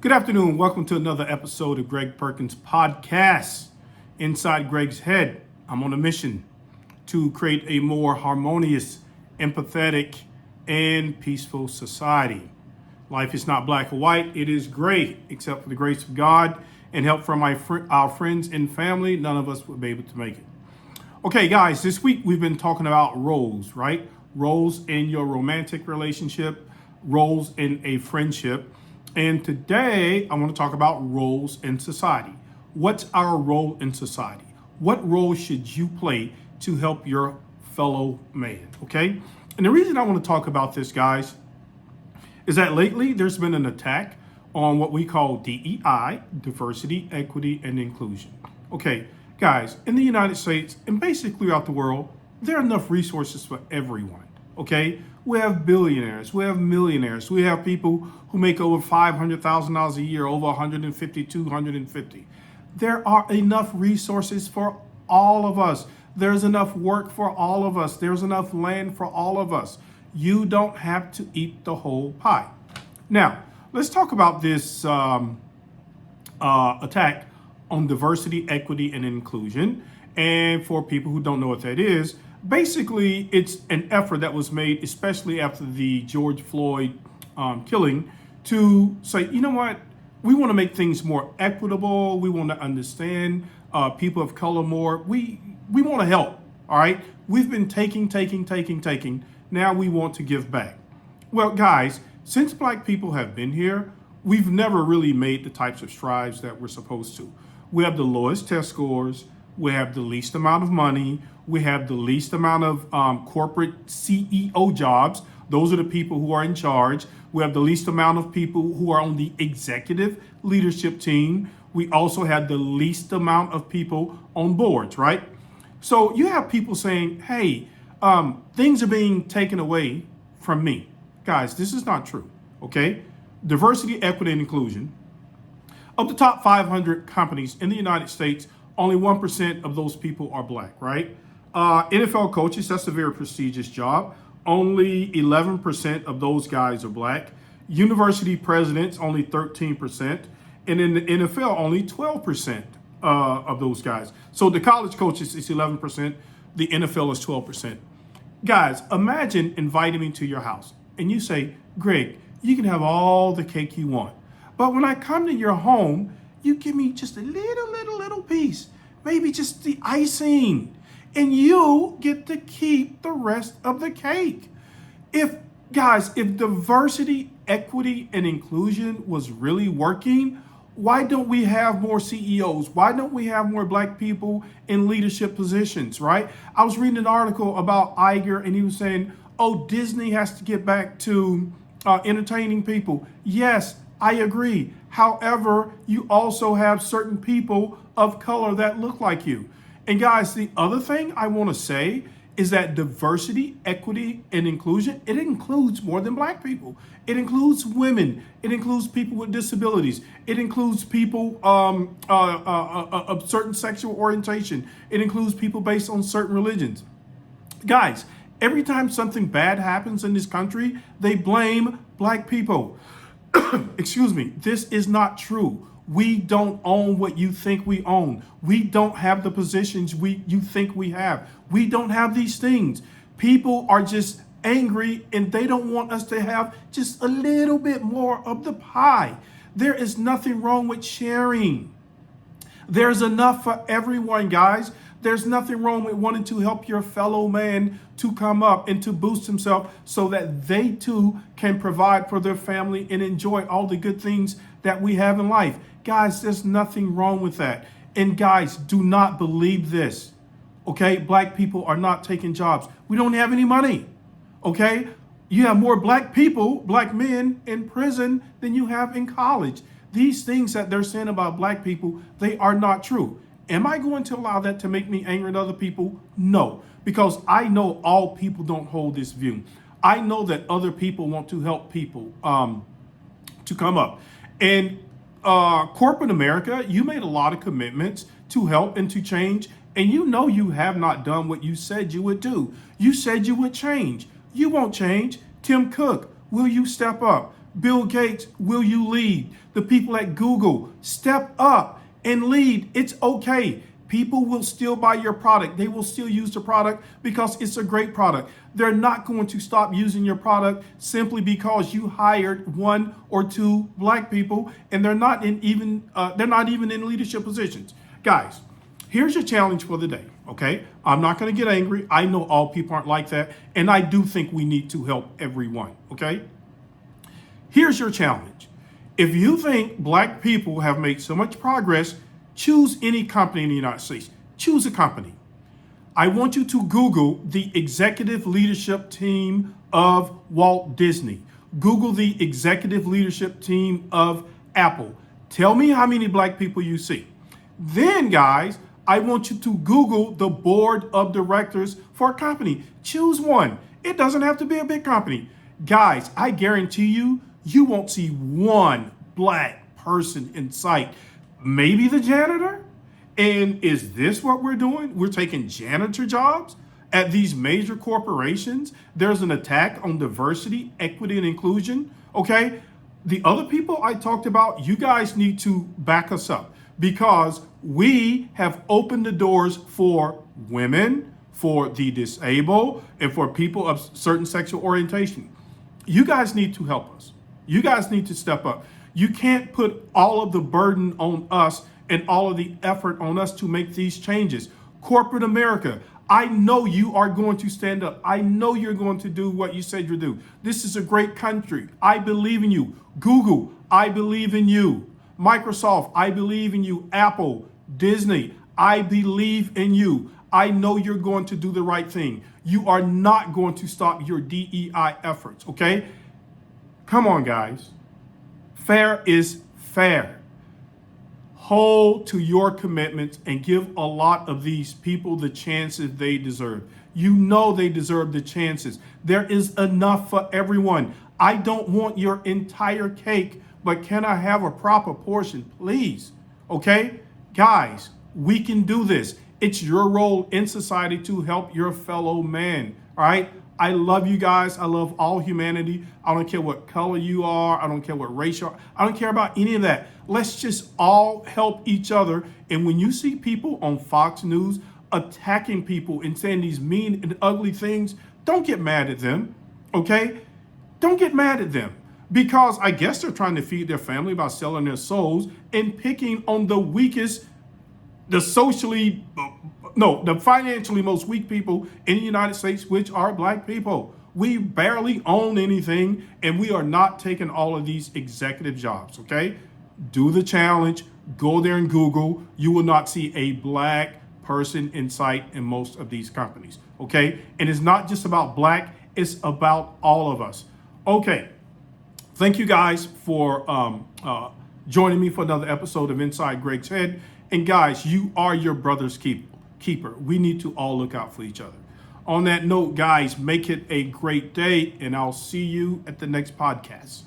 Good afternoon. Welcome to another episode of Greg Perkins Podcast. Inside Greg's head, I'm on a mission to create a more harmonious, empathetic, and peaceful society. Life is not black or white. It is gray, except for the grace of God and help from our friends and family. None of us would be able to make it. Okay, guys, this week we've been talking about roles, right? Roles in your romantic relationship, roles in a friendship. And today I want to talk about roles in society. What's our role in society? What role should you play to help your fellow man? Okay. And the reason I want to talk about this, guys, is that lately there's been an attack on what we call DEI, diversity, equity, and inclusion. Okay, guys, in the United States and basically throughout the world, there are enough resources for everyone. Okay, we have billionaires, we have millionaires, we have people who make over $500,000 a year, over 150, 250. There are enough resources for all of us. There's enough work for all of us. There's enough land for all of us. You don't have to eat the whole pie. Now, let's talk about this attack on diversity, equity, and inclusion. And for people who don't know what that is, basically, it's an effort that was made, especially after the George Floyd killing, to say, you know what, we want to make things more equitable. We want to understand people of color more. We want to help, all right? We've been taking. Now we want to give back. Well, guys, since black people have been here, we've never really made the types of strides that we're supposed to. We have the lowest test scores. We have the least amount of money. We have the least amount of corporate CEO jobs. Those are the people who are in charge. We have the least amount of people who are on the executive leadership team. We also have the least amount of people on boards, right? So you have people saying, hey, things are being taken away from me. Guys, this is not true, okay? Diversity, equity, and inclusion. Of the top 500 companies in the United States, only 1% of those people are black, right? NFL coaches, that's a very prestigious job. Only 11% of those guys are black. University presidents, only 13%. And in the NFL, only 12% of those guys. So the college coaches is 11%. The NFL is 12%. Guys, imagine inviting me to your house and you say, Greg, you can have all the cake you want. But when I come to your home, you give me just a little piece, maybe just the icing, and you get to keep the rest of the cake. If diversity, equity, and inclusion was really working, why don't we have more CEOs? Why don't we have more black people in leadership positions, right? I was reading an article about Iger, and he was saying, oh, Disney has to get back to entertaining people. Yes, I agree. However, you also have certain people of color that look like you. And guys, the other thing I want to say is that diversity, equity, and inclusion, it includes more than black people. It includes women. It includes people with disabilities. It includes people of certain sexual orientation. It includes people based on certain religions. Guys, every time something bad happens in this country, they blame black people. Excuse me, this is not true. We don't own what you think we own. We don't have the positions you think we have. We don't have these things. People are just angry and they don't want us to have just a little bit more of the pie. There is nothing wrong with sharing. There's enough for everyone, guys. There's nothing wrong with wanting to help your fellow man to come up and to boost himself so that they too can provide for their family and enjoy all the good things that we have in life. Guys, there's nothing wrong with that. And guys, do not believe this. Okay, black people are not taking jobs. We don't have any money. Okay, you have more black people, black men in prison than you have in college. These things that they're saying about black people, they are not true. Am I going to allow that to make me angry at other people? No, because I know all people don't hold this view. I know that other people want to help people to come up. And corporate America, you made a lot of commitments to help and to change. And you know you have not done what you said you would do. You said you would change. You won't change. Tim Cook, will you step up? Bill Gates, will you lead? The people at Google, step up and lead. It's okay. People will still buy your product. They will still use the product because it's a great product. They're not going to stop using your product simply because you hired one or two black people and they're not even in leadership positions. Guys, here's your challenge for the day, okay? I'm not going to get angry. I know all people aren't like that, and I do think we need to help everyone, okay? Here's your challenge. If you think black people have made so much progress, choose any company in the United States. Choose a company. I want you to Google the executive leadership team of Walt Disney. Google the executive leadership team of Apple. Tell me how many black people you see. Then, guys, I want you to Google the board of directors for a company. Choose one. It doesn't have to be a big company. Guys, I guarantee you, you won't see one black person in sight. Maybe the janitor? And is this what we're doing? We're taking janitor jobs at these major corporations. There's an attack on diversity, equity, and inclusion. Okay? The other people I talked about, you guys need to back us up because we have opened the doors for women, for the disabled, and for people of certain sexual orientation. You guys need to help us. You guys need to step up. You can't put all of the burden on us and all of the effort on us to make these changes. Corporate America, I know you are going to stand up. I know you're going to do what you said you'll do. This is a great country. I believe in you. Google, I believe in you. Microsoft, I believe in you. Apple, Disney, I believe in you. I know you're going to do the right thing. You are not going to stop your DEI efforts, okay? Come on, guys. Fair is fair. Hold to your commitments and give a lot of these people the chances they deserve. You know they deserve the chances. There is enough for everyone. I don't want your entire cake, but can I have a proper portion, please? Okay? Guys, we can do this. It's your role in society to help your fellow man, all right? I love you guys. I love all humanity. I don't care what color you are. I don't care what race you are. I don't care about any of that. Let's just all help each other. And when you see people on Fox News attacking people and saying these mean and ugly things, don't get mad at them, okay? Don't get mad at them because I guess they're trying to feed their family by selling their souls and picking on the weakest, the financially most weak people in the United States, which are black people. We barely own anything, and we are not taking all of these executive jobs, okay? Do the challenge. Go there and Google. You will not see a black person in sight in most of these companies, okay? And it's not just about black. It's about all of us. Okay. Thank you guys for joining me for another episode of Inside Greg's Head. And guys, you are your brother's keeper. We need to all look out for each other. On that note, guys, make it a great day, and I'll see you at the next podcast.